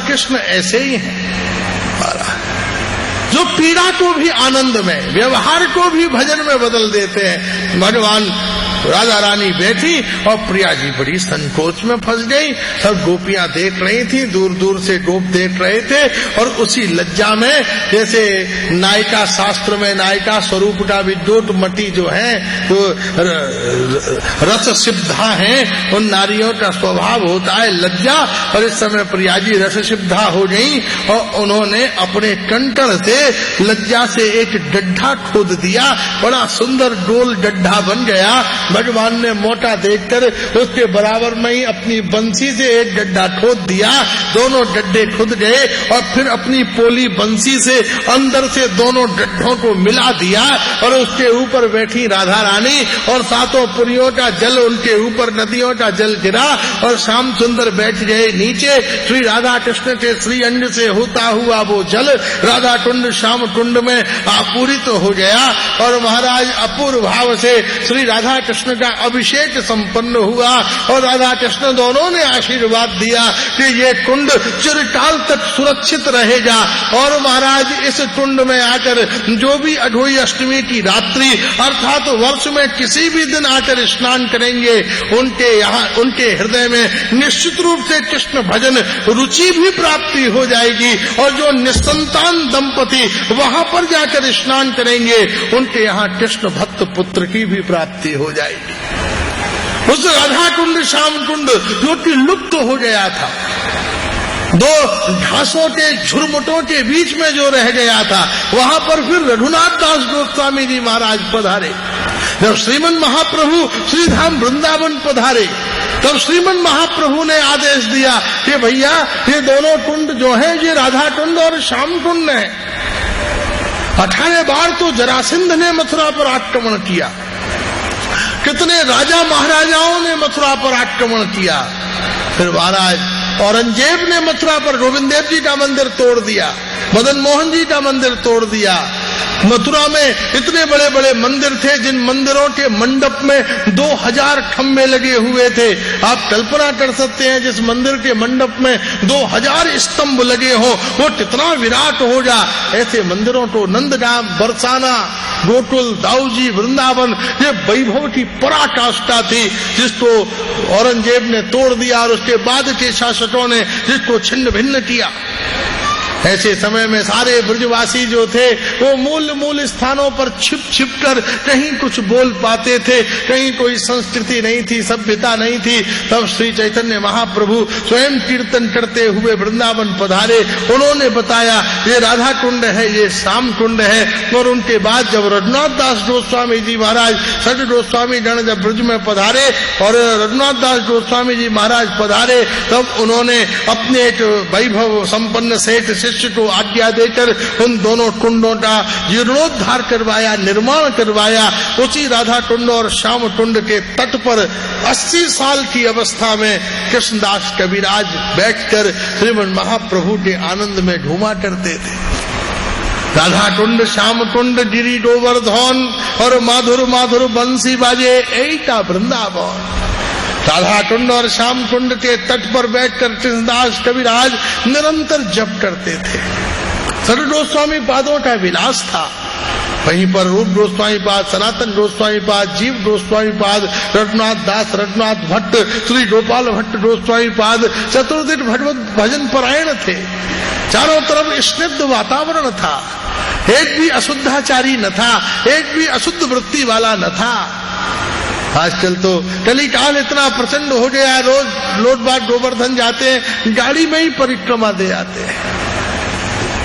कृष्ण ऐसे ही हैं जो पीड़ा को भी आनंद में, व्यवहार को भी भजन में बदल देते हैं। भगवान राधा रानी बैठी और प्रिया जी बड़ी संकोच में फंस गई। सब गोपियां देख रही थी, दूर दूर से गोप देख रहे थे और उसी लज्जा में, जैसे नायिका शास्त्र में नायिका स्वरूप का विद्युत मटी जो है तो रस सिद्धा है, उन नारियों का स्वभाव होता है लज्जा। और इस समय प्रिया जी रस सिद्धा हो गई और उन्होंने अपने कंकड़ से लज्जा से एक गड्ढा खोद दिया। बड़ा सुंदर गोल गड्ढा बन गया। भगवान ने मोटा देखकर उसके बराबर में ही अपनी बंसी से एक गड्ढा खोद दिया। दोनों गड्ढे खुद गए और फिर अपनी पोली बंसी से अंदर से दोनों गड्ढों को मिला दिया और उसके ऊपर बैठी राधा रानी और सातों पुरियों का जल उनके ऊपर, नदियों का जल गिरा और श्याम सुंदर बैठ गए नीचे। श्री राधा कृष्ण के श्री अंग से होता हुआ वो जल राधा कुंड श्याम कुंड में आपूरित हो गया और महाराज अपूर्व भाव से श्री राधा कृष्ण का अभिषेक संपन्न हुआ और राधा कृष्ण दोनों ने आशीर्वाद दिया कि ये कुंड चिरकाल तक सुरक्षित रहेगा। और महाराज इस कुंड में आकर जो भी अघोई अष्टमी की रात्रि अर्थात वर्ष में किसी भी दिन आकर स्नान करेंगे, उनके हृदय में निश्चित रूप से कृष्ण भजन रुचि भी प्राप्ति हो जाएगी। और जो निसंतान दंपति वहां पर जाकर स्नान करेंगे, उनके यहाँ कृष्ण भक्त पुत्र की भी प्राप्ति हो जाएगी। उस राधा कुंड श्याम कुंड जो कि लुप्त हो गया था, दो घासों के झुरमुटों के बीच में जो रह गया था, वहां पर फिर रघुनाथ दास गोस्वामी जी महाराज पधारे। जब श्रीमन महाप्रभु श्रीधाम वृंदावन पधारे, तब श्रीमन महाप्रभु ने आदेश दिया कि भैया ये दोनों कुंड जो है ये राधा कुंड और श्याम कुंड है। 18 बार तो जरासंध ने मथुरा पर आक्रमण किया, कितने राजा महाराजाओं ने मथुरा पर आक्रमण किया। फिर महाराज औरंगजेब ने मथुरा पर गोविंद देव जी का मंदिर तोड़ दिया, मदन मोहन जी का मंदिर तोड़ दिया। मथुरा में इतने बड़े बड़े मंदिर थे जिन मंदिरों के मंडप में 2000 खम्भे लगे हुए थे। आप कल्पना कर सकते हैं जिस मंदिर के मंडप में 2000 स्तंभ लगे हो वो कितना विराट होगा। ऐसे मंदिरों को नंदगांव, बरसाना, गोकुल, दाऊजी, वृंदावन, ये वैभव की पराकाष्ठा थी जिसको औरंगजेब ने तोड़ दिया और उसके बाद के शासकों ने जिसको छिन्न भिन्न किया। ऐसे समय में सारे ब्रजवासी जो थे वो मूल स्थानों पर छिप छिप कर कहीं कुछ बोल पाते थे, कहीं कोई संस्कृति नहीं थी, सभ्यता नहीं थी। तब श्री चैतन्य महाप्रभु स्वयं कीर्तन करते हुए वृंदावन पधारे। उन्होंने बताया ये राधा कुंड है, ये श्याम कुंड है। और उनके बाद जब रघुनाथ दास गोस्वामी जी महाराज सज गोस्वामी गण जब ब्रज में पधारे और रघुनाथ दास गोस्वामी जी महाराज पधारे, तब उन्होंने अपने एक वैभव संपन्न सेठ शिष्य को आज्ञा देकर उन दोनों कुंडों का जीर्णोद्धार करवाया, निर्माण करवाया। उसी राधा कुंड और श्याम कुंड के तट पर 80 साल की अवस्था में कृष्णदास कविराज बैठकर श्रीमन महाप्रभु के आनंद में घूमा करते थे। राधा कुंड श्याम कुंड गिरी गोवर्धन और माधुर माधुर बंसी बाजे ऐका वृंदावन। राधा कुंड और श्याम कुंड के तट पर बैठकर कृष्णदास कविराज निरंतर जप करते थे। सर गोस्वामी पादों का विलास था। वहीं पर रूप गोस्वामी पाद, सनातन गोस्वामी पाद, जीव गोस्वामी पाद, रघुनाथ दास, रघुनाथ भट्ट, श्री गोपाल भट्ट गोस्वामी पाद चतुर्दिक भगवत भजन परायण थे। चारों तरफ स्निग्ध वातावरण था, एक भी अशुद्धाचारी न था, एक भी अशुद्ध वृत्ति वाला न था। आजकल तो कलिकाल इतना प्रचंड हो गया, रोज लोट बाट गोवर्धन जाते हैं, गाड़ी में ही परिक्रमा दे आते हैं।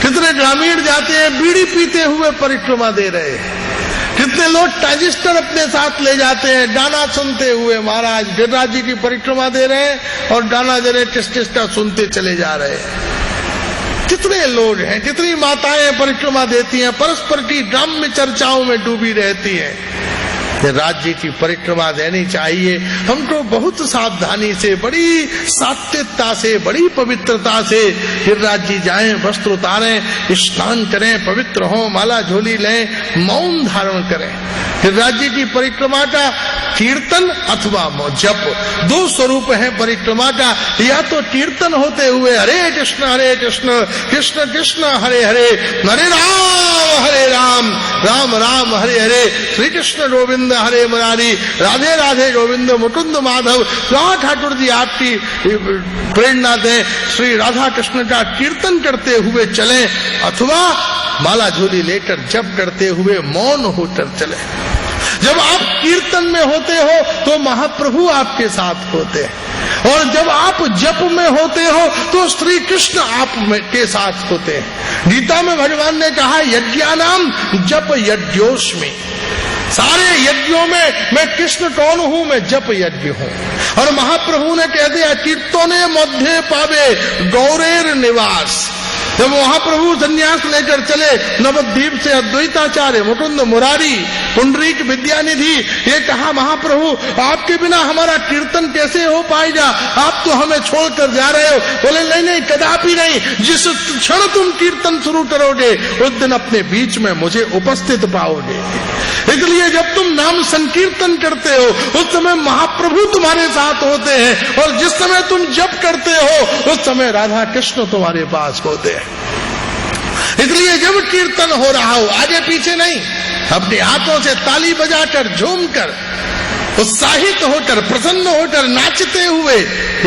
कितने ग्रामीण जाते हैं बीड़ी पीते हुए परिक्रमा दे रहे हैं। कितने लोग ट्रांजिस्टर अपने साथ ले जाते हैं गाना सुनते हुए। महाराज गिरिराज जी की परिक्रमा दे रहे हैं और गाना दे रहे टिस्टिस्टा सुनते चले जा रहे हैं। कितने लोग हैं, कितनी माताएं परिक्रमा देती हैं, परस्पर की ग्राम्य चर्चाओं में डूबी रहती हैं। राज्य की परिक्रमा देनी चाहिए। हमको बहुत सावधानी से, बड़ी सात्विकता से, बड़ी पवित्रता से गिरिराज जी जाएं, वस्त्र उतारें, स्नान करें, पवित्र हों, माला झोली लें, मौन धारण करें। गिरिराज जी की परिक्रमा का कीर्तन अथवा जप, दो स्वरूप है परिक्रमा का। या तो कीर्तन होते हुए हरे कृष्ण कृष्ण कृष्ण हरे हरे, हरे राम राम राम हरे हरे, श्री कृष्ण गोविंद हरे मुरारी, राधे राधे गोविंद मुकुंद माधव। जहाँ ठाकुर जी आपकी प्रेरणा दें, श्री राधा कृष्ण का कीर्तन करते हुए चलें, अथवा माला झोली लेकर जप करते हुए मौन होकर चले। जब आप कीर्तन में होते हो तो महाप्रभु आपके साथ होते हैं, और जब आप जप में होते हो तो श्री कृष्ण आप के साथ होते हैं। गीता में भगवान ने कहा यज्ञानाम जप यज्ञोस्मि, सारे यज्ञों में मैं कृष्ण कौन हूं? मैं जप यज्ञ हूं। और महाप्रभु ने कह दिया कीर्तने मध्य पावे गौरेर निवास। जब महाप्रभु संन्यास लेकर चले, नवद्वीप से अद्वैताचार्य, मुकुंद मुरारी, पुंडरीक विद्यानिधि, ये कहा महाप्रभु आपके बिना हमारा कीर्तन कैसे हो पाएगा? आप तो हमें छोड़कर जा रहे हो। बोले नहीं नहीं, कदापि नहीं। जिस क्षण तुम कीर्तन शुरू करोगे उस दिन अपने बीच में मुझे उपस्थित पाओगे। इसलिए जब तुम नाम संकीर्तन करते हो उस समय महाप्रभु तुम्हारे साथ होते हैं, और जिस समय तुम जप करते हो उस समय राधा कृष्ण तुम्हारे पास होते हैं। इसलिए जब कीर्तन हो रहा हो, आगे पीछे नहीं, अपने हाथों से ताली बजाकर, झूमकर, उत्साहित होकर, प्रसन्न होकर, नाचते हुए,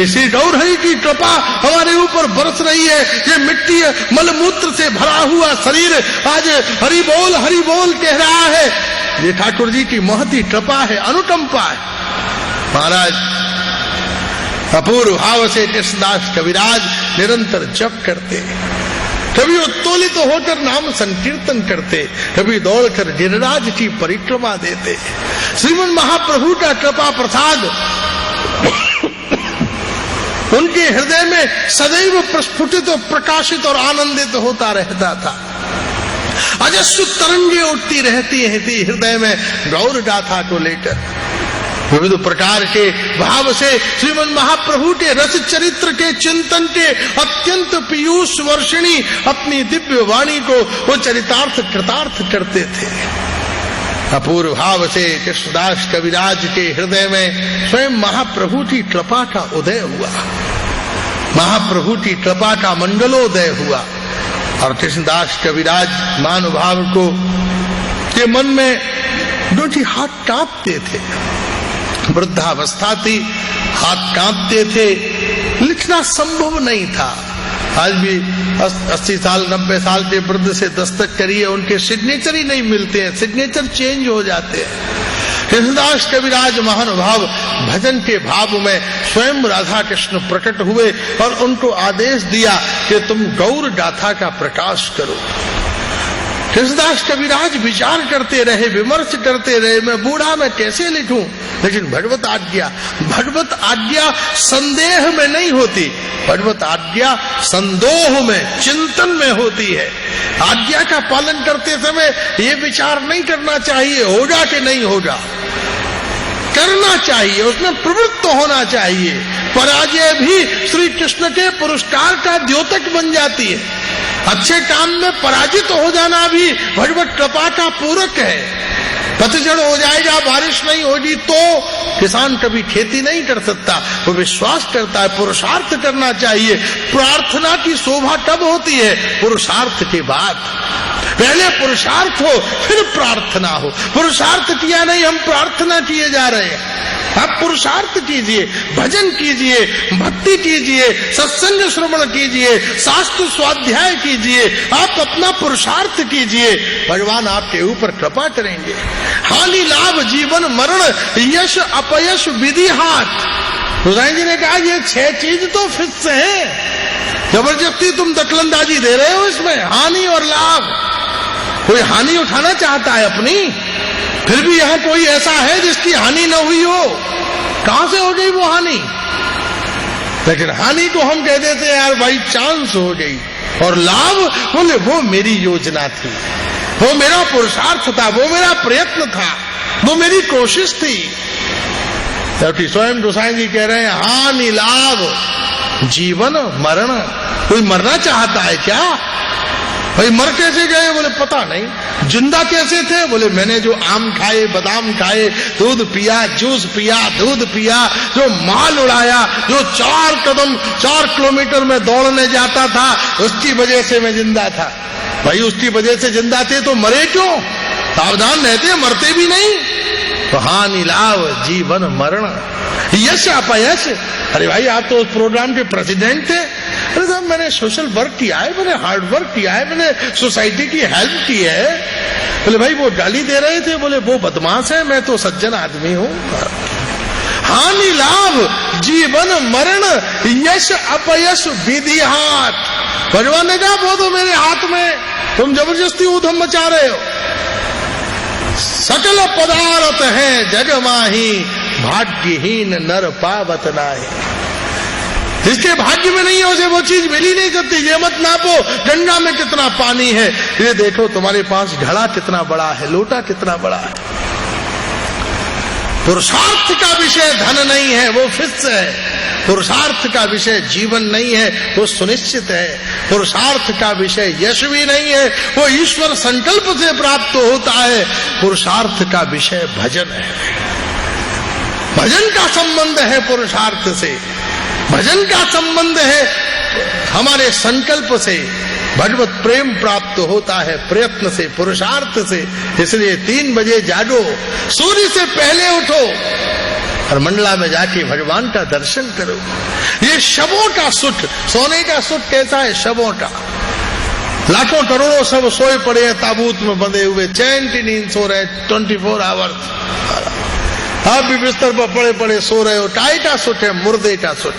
श्री गौरहरि की कृपा हमारे ऊपर बरस रही है। ये मिट्टी मलमूत्र से भरा हुआ शरीर आज हरि बोल कह रहा है। ये ठाकुर जी की महती कृपा है, अनुकंपा है। महाराज अपूर्व भाव से कृष्णदास कविराज निरंतर जप करते, कभी उत्तोलित होकर नाम संकीर्तन करते, कभी दौड़कर गिरिराज की परिक्रमा देते। श्रीमन महाप्रभु का कृपा प्रसाद उनके हृदय में सदैव प्रस्फुटित और प्रकाशित और आनंदित होता रहता था। अजस्र तरंगे उठती रहती थी हृदय में गौर गाथा को लेकर। विविध प्रकार के भाव से श्रीमन महाप्रभु के रस चरित्र के चिंतन के अत्यंत पीयूष वर्षिणी अपनी दिव्य वाणी को वो चरितार्थ कृतार्थ करते थे। अपूर्व भाव से कृष्णदास कविराज के हृदय में स्वयं महाप्रभु की कृपा का उदय हुआ, महाप्रभु की कृपा का मंडलोदय हुआ। और कृष्णदास कविराज महानुभाव को के मन में दो हाथ कांपते थे, वृद्धावस्था थी, हाथ कांपते थे, लिखना संभव नहीं था। आज भी 80 साल 90 साल के वृद्ध से दस्तक करिए, उनके सिग्नेचर ही नहीं मिलते हैं, सिग्नेचर चेंज हो जाते हैं। कृष्णदास कविराज महानुभाव भजन के भाव में स्वयं राधा कृष्ण प्रकट हुए और उनको आदेश दिया कि तुम गौर गाथा का प्रकाश करो। कृष्णदास कविराज विचार करते रहे, विमर्श करते रहे, मैं बूढ़ा मैं कैसे लिखूं? लेकिन भगवत आज्ञा संदेह में नहीं होती, भगवत आज्ञा संदोह में, चिंतन में होती है। आज्ञा का पालन करते समय ये विचार नहीं करना चाहिए होगा कि नहीं होगा, करना चाहिए, उसमें प्रवृत्त होना चाहिए। पराजय भी श्री कृष्ण के पुरस्कार का द्योतक बन जाती है। अच्छे काम में पराजित हो जाना भी भगवत कृपा का पूरक है। पतझड़ हो जाएगा, बारिश नहीं होगी तो किसान कभी खेती नहीं कर सकता। वो विश्वास करता है, पुरुषार्थ करना चाहिए। प्रार्थना की शोभा तब होती है पुरुषार्थ के बाद। पहले पुरुषार्थ हो फिर प्रार्थना हो। पुरुषार्थ किया नहीं, हम प्रार्थना किए जा रहे हैं। आप पुरुषार्थ कीजिए, भजन कीजिए, भक्ति कीजिए, सत्संग श्रवण कीजिए, शास्त्र स्वाध्याय कीजिए, आप अपना पुरुषार्थ कीजिए, भगवान आपके ऊपर कृपा करेंगे। हानि लाभ जीवन मरण यश अपयश विधि हाथ। हुसैन जी ने कहा ये 6 चीज तो फिक्स है, जबरदस्ती तुम दखलंदाजी दे रहे हो इसमें। हानि और लाभ, कोई हानि उठाना चाहता है अपनी, फिर भी यहां कोई ऐसा है जिसकी हानि न हुई हो? कहां से हो गई वो हानि? लेकिन हानि को हम कह देते हैं यार बाई चांस हो गई, और लाभ बोले वो मेरी योजना थी, वो मेरा पुरुषार्थ था, वो मेरा प्रयत्न था। वो मेरी कोशिश थी। जबकि स्वयं गोसाई जी कह रहे हैं हानि लाभ जीवन मरण। कोई मरना चाहता है क्या? भाई मर कैसे गए? बोले पता नहीं। जिंदा कैसे थे? बोले मैंने जो आम खाए, बादाम खाए, दूध पिया, जूस पिया, दूध पिया, जो माल उड़ाया, जो 4 किलोमीटर में दौड़ने जाता था, उसकी वजह से मैं जिंदा था। भाई उसकी वजह से जिंदा थे तो मरे क्यों? सावधान रहते, मरते भी नहीं। तो हानि लाभ जीवन मरण, यश अपयश। अरे भाई आप तो उस प्रोग्राम के प्रेसिडेंट थे। अरे साहब मैंने सोशल वर्क किया है, मैंने हार्ड वर्क किया है, मैंने सोसाइटी की हेल्प की है। बोले भाई वो गाली दे रहे थे। बोले वो बदमाश है, मैं तो सज्जन आदमी हूं। हानि लाभ जीवन मरण यश अपयश विधि हाथ। भगवान ने कहा वो तो मेरे हाथ में, तुम जबरदस्ती ऊधम मचा रहे हो। सकल पदार्थ है जग माही, भाग्यहीन नर पावत नाहि। जिसके भाग्य में नहीं है उसे वो चीज मिल ही नहीं सकती। ये मत नापो गंगा में कितना पानी है, ये देखो तुम्हारे पास घड़ा कितना बड़ा है, लोटा कितना बड़ा है। पुरुषार्थ का विषय धन नहीं है, वो फिक्स है। पुरुषार्थ का विषय जीवन नहीं है, वो सुनिश्चित है। पुरुषार्थ का विषय यश भी नहीं है, वो ईश्वर संकल्प से प्राप्त होता है। पुरुषार्थ का विषय भजन है। भजन का संबंध है पुरुषार्थ से, भजन का संबंध है हमारे संकल्प से। भगवत प्रेम प्राप्त होता है प्रयत्न से, पुरुषार्थ से। इसलिए 3 बजे जागो, सूर्य से पहले उठो और मंडला में जाके भगवान का दर्शन करो। ये शवों का सुख, सोने का सुख कैसा है? शवों का। लाखों करोड़ों सब सोए पड़े हैं ताबूत में बंधे हुए, चैन की नींद सो रहे 24 आवर्स। आप भी बिस्तर पर पड़े पड़े सो रहे हो। काय का सुख है? मुर्दे का सुख।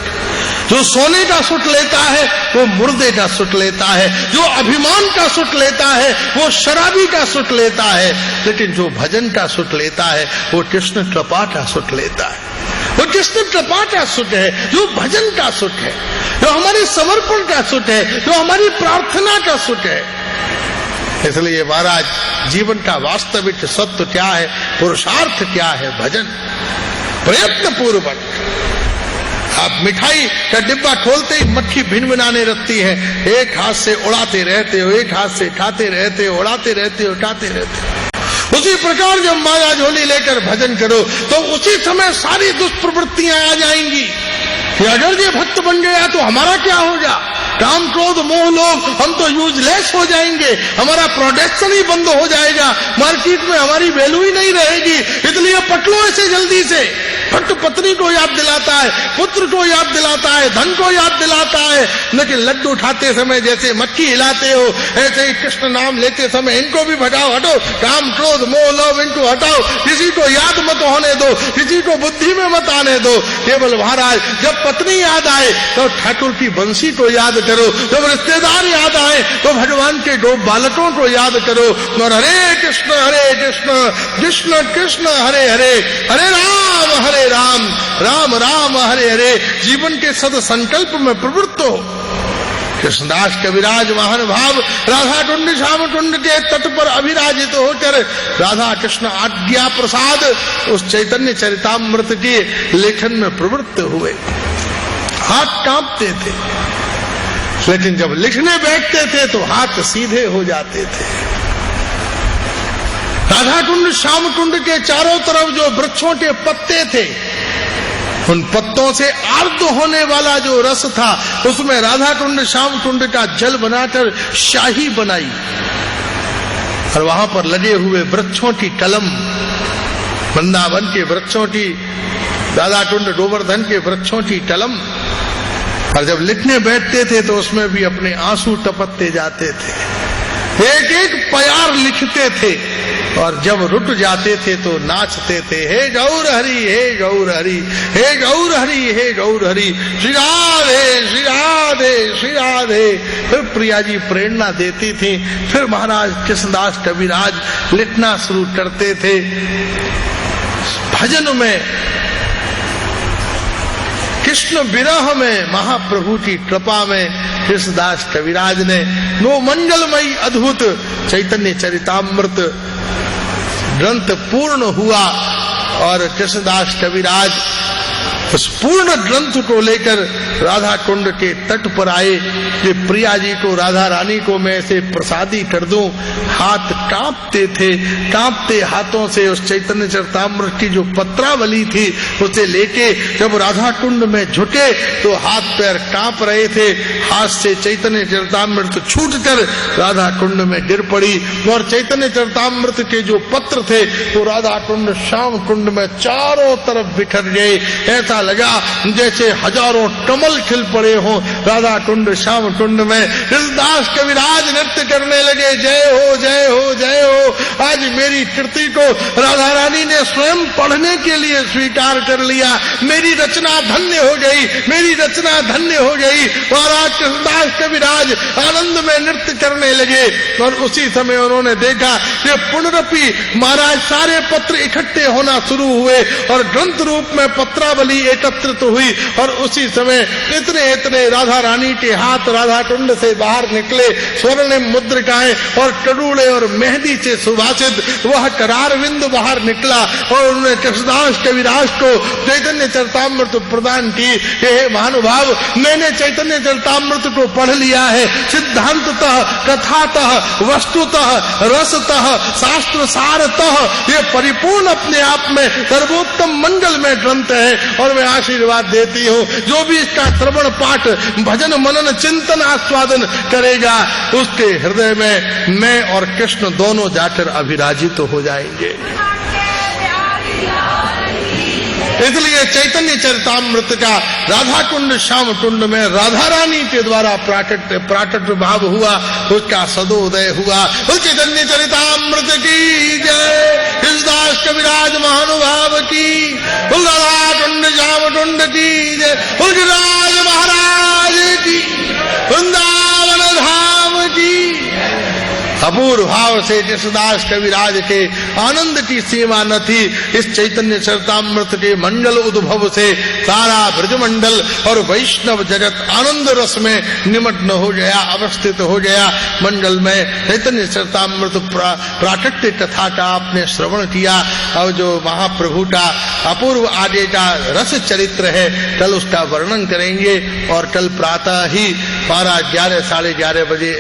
जो सोने का सुख लेता है वो मुर्दे का सुख लेता है। जो अभिमान का सुख लेता है वो शराबी का सुख लेता है। लेकिन जो भजन का सुख लेता है वो कृष्ण कृपा का सुख लेता है। वो कृष्ण कृपा का सुख है, जो भजन का सुख है, जो हमारे समर्पण का सुख है, जो हमारी प्रार्थना का सुख है। इसलिए महाराज जीवन का वास्तविक सत्य क्या है, पुरुषार्थ क्या है? भजन। प्रयत्न पूर्वक। आप मिठाई का डिब्बा खोलते ही मक्खी भिनभिनाने लगती है, एक हाथ से उड़ाते रहते हो, एक हाथ से खाते रहते हो, उड़ाते रहते हो, उठाते रहते हो। उसी प्रकार जब माया झोली लेकर भजन करो तो उसी समय सारी दुष्प्रवृत्तियां आ जाएंगी कि अगर ये भक्त बन गया तो हमारा क्या होगा? काम क्रोध मोह लोभ, हम तो यूजलेस हो जाएंगे, हमारा प्रोडक्शन ही बंद हो जाएगा, मार्केट में हमारी वैल्यू ही नहीं रहेगी। इसलिए पटलो ऐसे जल्दी से। भक्त पत्नी को याद दिलाता है, पुत्र को याद दिलाता है, धन को याद दिलाता है। लेकिन लड्डू उठाते समय जैसे मक्खी हिलाते हो, ऐसे ही कृष्ण नाम लेते समय इनको भी भगाओ, हटो, काम क्रोध मोह लोभ इनको हटाओ, किसी को याद मत होने दो, किसी को बुद्धि में मत आने दो। केवल महाराज जब पत्नी याद आए तो ठाकुर की बंसी को याद करो, जब रिश्तेदार याद आए तो भगवान के 2 बालकों को याद करो और हरे कृष्ण कृष्ण कृष्ण हरे हरे, हरे राम राम राम हरे हरे जीवन के सद संकल्प में प्रवृत्त हो। कृष्णदास कविराज महानुभाव राधा कुंड श्याम कुंड के तट पर अभिराजित होकर राधा कृष्ण आज्ञा प्रसाद उस चैतन्य चरितामृत के लेखन में प्रवृत्त हुए। हाथ कांपते थे, लेकिन जब लिखने बैठते थे तो हाथ सीधे हो जाते थे। राधा कुंड श्याम कुंड के चारों तरफ जो वृक्षों के पत्ते थे, उन पत्तों से आर्द्र होने वाला जो रस था उसमें राधा कुंड श्याम कुंड का जल बनाकर शाही बनाई और वहां पर लगे हुए वृक्षों की कलम, वृंदावन के वृक्षों की, राधा कुंड गोवर्धन के वृक्षों की कलम। और जब लिखने बैठते थे तो उसमें भी अपने आंसू टपकते जाते थे। एक एक प्यार लिखते थे और जब रुक जाते थे तो नाचते थे, हे गौर हरि हे गौर हरि हे गौर हरि हे गौर हरि, श्री राधे श्री राधे श्री राधे। फिर प्रिया जी प्रेरणा देती थी, फिर महाराज कृष्णदास कविराज लिखना शुरू करते थे। भजन में, कृष्ण विरह में, महाप्रभु की कृपा में कृष्णदास कविराज ने वो मंगलमयी अद्भुत चैतन्य चरितामृत ग्रंथ पूर्ण हुआ और कृष्णदास कविराज उस पूर्ण ग्रंथ को लेकर राधा कुंड के तट पर आए कि प्रिया जी को, राधा रानी को मैं ऐसे प्रसादी कर दूं। हाथ कांपते थे, कांपते हाथों से उस चैतन्य चरितामृत की जो पत्रावली थी उसे लेके जब राधा कुंड में झुके तो हाथ पैर कांप रहे थे। हाथ से चैतन्य चरितामृत छूटकर राधा कुंड में गिर पड़ी और चैतन्य चरितामृत के जो पत्र थे वो राधा कुंड श्याम कुंड में चारों तरफ बिखर गए। ऐसा लगा जैसे हजारों कमल खिल पड़े हों राधा कुंड श्याम कुंड में। कृष्णदास कविराज नृत्य करने लगे, जय हो जय हो जय हो। आज मेरी कृति को राधा रानी ने स्वयं पढ़ने के लिए स्वीकार कर लिया। मेरी रचना धन्य हो गई, मेरी रचना धन्य हो गई। और आज कृष्णदास कविराज आनंद में नृत्य करने लगे। और उसी समय उन्होंने देखा कि पुनरपि महाराज सारे पत्र इकट्ठे होना शुरू हुए और ग्रंथ रूप में पत्रावली एकत्रित हुई। और उसी समय इतने राधा रानी के हाथ राधा कुंड से बाहर निकले, स्वर्ण मुद्रिकाएं और करूड़े और मेहंदी से सुभाषित वह करारविंद बाहर निकला और उन्होंने कृष्णदास कविराज को चैतन्य चरितामृत प्रदान की। हे महानुभाव, मैंने चैतन्य चरितामृत को पढ़ लिया है। सिद्धांततः, कथातः, वस्तुतः, रसतः, शास्त्र सारतः ये परिपूर्ण अपने आप में सर्वोत्तम मंगलमय ग्रंथ है। और मैं आशीर्वाद देती हूँ जो भी इसका श्रवण पाठ भजन मनन चिंतन आस्वादन करेगा उसके हृदय में मैं और कृष्ण दोनों जाकर अभिराजित हो जाएंगे। इसलिए चैतन्य चरितामृत का राधा कुंड श्याम कुंड में राधा रानी के द्वारा प्राकट्य भाव हुआ, उसका सदोदय हुआ। उस चैतन्य चरितामृत की जय, कृष्णदास कविराज महानुभाव की, राधा कुंड श्याम कुंड की जय, गिरिराज महाराज की, वृंदावन धाम की। अपूर्व भाव से कृष्णदास कविराज के आनंद की सीमा न थी। इस चैतन्य चरितामृत के मंगल उद्भव से सारा ब्रजमंडल और वैष्णव जगत आनंद रस में निमग्न हो गया, अवस्थित हो गया। मंडल में चैतन्य चरितामृत प्राकट्य कथा का आपने श्रवण किया। और जो महाप्रभु का अपूर्व आगे का रस चरित्र है कल उसका वर्णन करेंगे। और कल प्रातः ही 11 साढ़े 11 बजे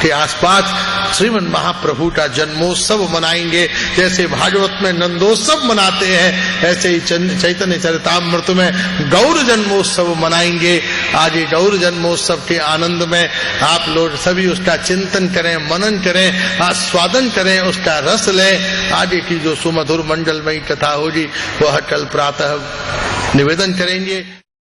के आसपास श्रीमन महाप्रभु का जन्मोत्सव मनाएंगे। जैसे भागवत में नंदोत्सव मनाते हैं ऐसे ही चैतन्य चरितामृत में गौर जन्मोत्सव मनाएंगे। आज ये गौर जन्मोत्सव के आनंद में आप लोग सभी उसका चिंतन करें, मनन करें, आस्वादन करें, उसका रस लें। आगे की जो सुमधुर मंडलमयी कथा होगी वह कल प्रातः निवेदन करेंगे।